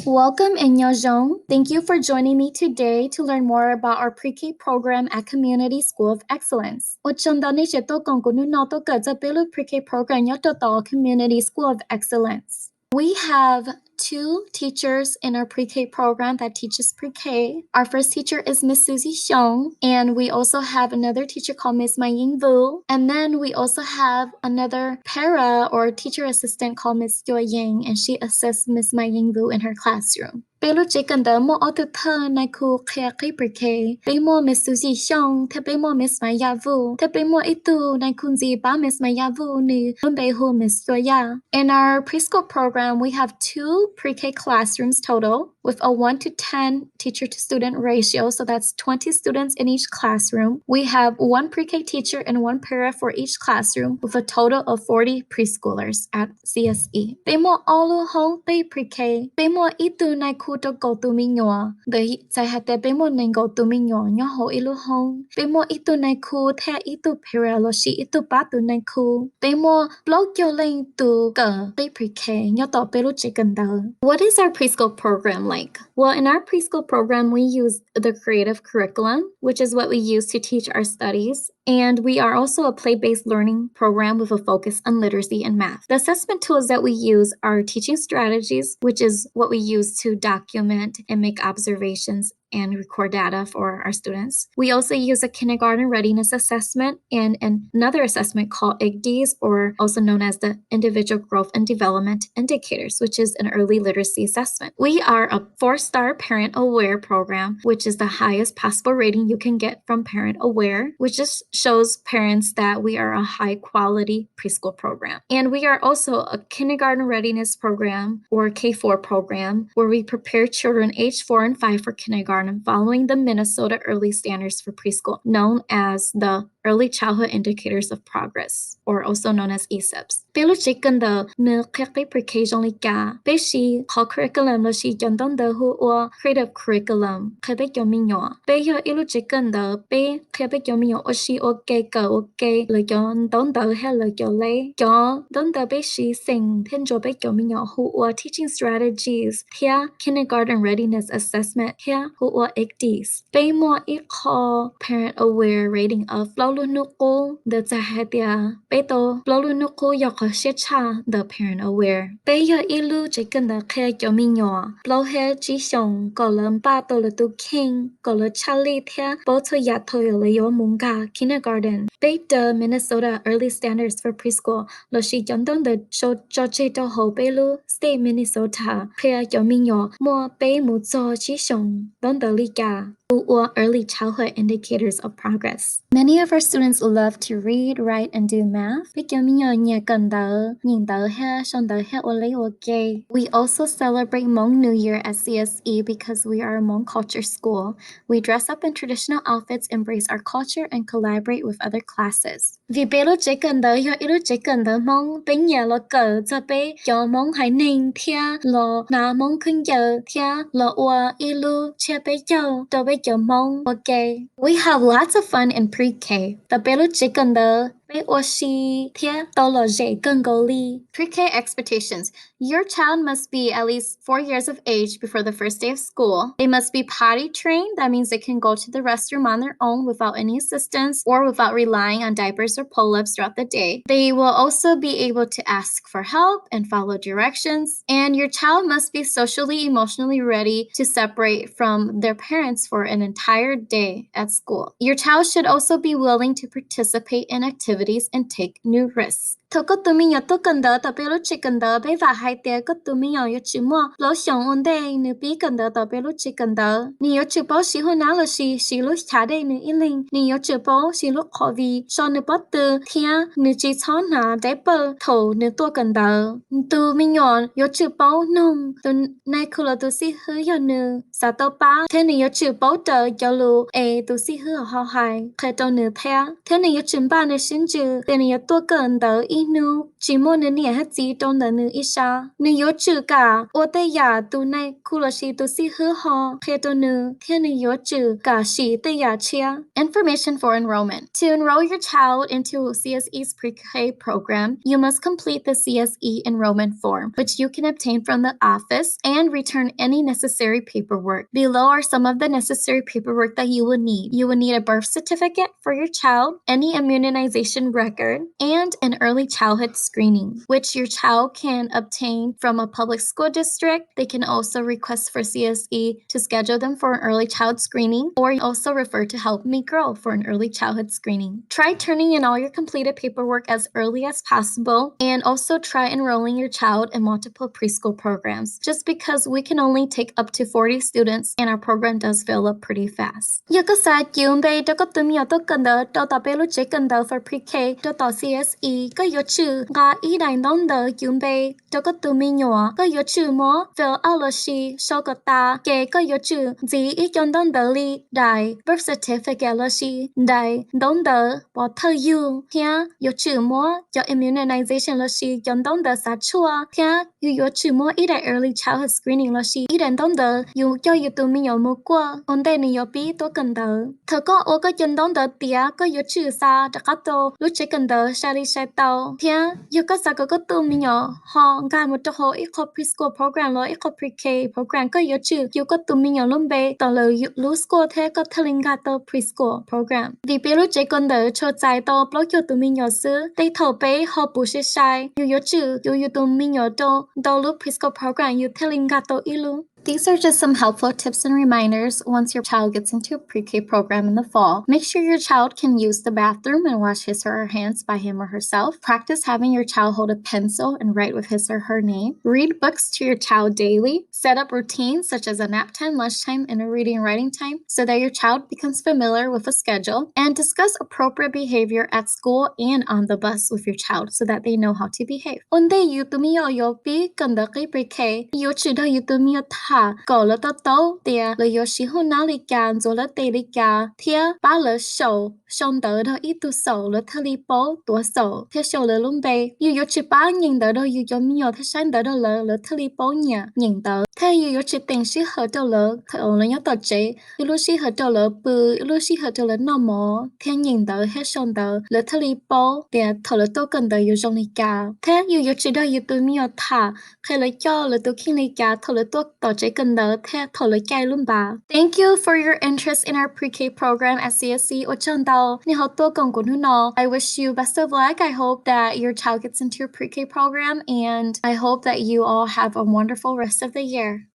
Welcome in Yajong. Thank you for joining me today to learn more about our PreK program at Community School of Excellence. PreK program Community School of Excellence. We have two teachers in our PreK program that teaches pre-K. Our first teacher is Miss Susie Xiong, and we also have another teacher called Miss Maying Vu. And then we also have another para or teacher assistant called Miss Yue Ying, and she assists Miss Maying Vu in her classroom. Pelo chicken the mo auto turn na ku kaya pre-K. Be mo Miss Susie Xiong, te be mo Miss Maya Vu, te be mo itu na kunzi ba Miss Maya Vu ni be hu Miss Yue Ya. In our preschool program, we have two pre-K classrooms total with a 1 to 10 teacher to student ratio. So that's 20 students in each classroom. We have one pre-K teacher and one para for each classroom with a total of 40 preschoolers at CSE. Bemo olu hong be pre-K. Bemo itu nai kuto go tu minyo. The zahate bemo nengo tu minyo nyo ho ilu hong. Bemo itu nai ku te itu para lo shi itu batu nai ku. Bemo blog yo ling tu ga be pre-K nyo to pelu chicken da. What is our preschool program like? Well, in our preschool program, we use the creative curriculum, which is what we use to teach our studies. And we are also a play-based learning program with a focus on literacy and math. The assessment tools that we use are teaching strategies, which is what we use to document and make observations and record data for our students. We also use a kindergarten readiness assessment and another assessment called IGDs, or also known as the Individual Growth and Development Indicators, which is an early literacy assessment. We are a 4-star Parent Aware program, which is the highest possible rating you can get from Parent Aware, which just shows parents that we are a high quality preschool program. And we are also a kindergarten readiness program, or K4 program, where we prepare children age 4 and 5 for kindergarten following the Minnesota Early Standards for Preschool, known as the Early Childhood Indicators of Progress, or also known as ESIPs. Pelo chicken the ne kaki pre-K only ga. Be she ho curriculum lo she jondon the hu or creative curriculum. Kebe yominyo. Be yo ilu chicken the be kebe yominyo o she o gay go o gay le yon don the he le yo le. Yo don the be she sing tenjo be yominyo hu or teaching strategies. Here kindergarten readiness assessment. Here hu or IGDs. Be more equal parent aware rating of Blolunuku the Zahadia. Beto Blolunuku Yokoshicha the parent aware. Beya ilu chicken the ke yominyo. Blowhead Jishong Golem Battle to King Gola Charlie Tia Boto Yato Leo Munga Kindergarten. Beta Minnesota Early Standards for Preschool. Loshi Jondon the Sho Jochito Ho Belu State Minnesota. Pea Yominyo Mo Bay Muzo Jishong Don the Liga. Or early childhood indicators of progress. Many of our students love to read, write, and do math. We also celebrate Hmong New Year at CSE because we are a Hmong culture school. We dress up in traditional outfits, embrace our culture, and collaborate with other classes. Vì bé lúc chỉ cần đợi yo ilu chỉ cần đợi mong bé nhà lo cờ cho bé yo mong hai nên thia lo na mong khinh giờ thia lo ua ilu che bé yo do bé yo mong okay. We have lots of fun in pre-K. The bé lúc chỉ cần đợi bé ua si thia do lo dễ cần go li. Pre-K expectations. Your child must be at least 4 years of age before the first day of school. They must be potty trained. That means they can go to the restroom on their own without any assistance or without relying on diapers or pull-ups throughout the day. They will also be able to ask for help and follow directions. And your child must be socially, emotionally ready to separate from their parents for an entire day at school. Your child should also be willing to participate in activities and take new risks. Thầu có tụi mình tôi cần đỡ tập lúc chỉ cần đỡ bé và hai té có tụi mình yo chỉ mua lỗ xong ổn định nếu bí cần đỡ tập lúc chỉ cần đỡ nếu yo chỉ bảo xí hồi nào là xí lúc trả đây nếu ít linh nếu yo chỉ bảo xí lúc khó vì cho nếu bắt từ thia nếu chỉ chọn là để bờ thầu nếu tôi cần đỡ tụi mình yo chỉ bảo nông tụi này cứ là tụi xí hơi yo nếu sao tao ba thế nếu yo chỉ bảo đỡ yo lu tụi xí hơi họ hay khai tao nếu thế nếu yo chỉ ba nếu xin chữ thế nếu yo tôi cần đỡ nu chỉ mua nữ nhẹ hết chỉ trong đời nữ ít sa nữ yếu trừ cả ô tê ya tu này khu là si tu si hứa ho khi tu nữ khi nữ yếu trừ cả si tê ya chia. Information for enrollment. To enroll your child into CSE's PreK program, you must complete the CSE enrollment form, which you can obtain from the office and return any necessary paperwork. Below are some of the necessary paperwork that you will need. You will need a birth certificate for your child, any immunization record, and an early childhood screening, which your child can obtain from a public school district. They can also request for CSE to schedule them for an early child screening, or also refer to Help Me Grow for an early childhood screening. Try turning in all your completed paperwork as early as possible, and also try enrolling your child in multiple preschool programs, just because we can only take up to 40 students and our program does fill up pretty fast. For PreK CSE fill birth certificate your immunization early childhood screening preschool program PreK program preschool program. Preschool program These are just some helpful tips and reminders once your child gets into a PreK program in the fall. Make sure your child can use the bathroom and wash his or her hands by him or herself. Practice having your child hold a pencil and write with his or her name. Read books to your child daily. Set up routines such as a nap time, lunchtime, and a reading and writing time so that your child becomes familiar with a schedule. And discuss appropriate behavior at school and on the bus with your child so that they know how to behave. Cổ là tao tao tia là yo shi hu na li gan zo la te li ga thia ba le shou shong de de i tu sou le te li bo tua sou thia shou le lung bei yo chi ba ning de de yo mi yo the shan de de le te li bo nia ning de thia yo chi ting shi he de le thao le yo to je lu shi he de le bu lu shi he de le no mo thia ning de he shong de le te li bo tia thao le to kan de yo jong li ga thia yo chi de yo tu mi yo tha khai le cho le tu kin li ga thao le to Thank you for your interest in our PreK program at CSE. I wish you best of luck. I hope that your child gets into your PreK program, and I hope that you all have a wonderful rest of the year.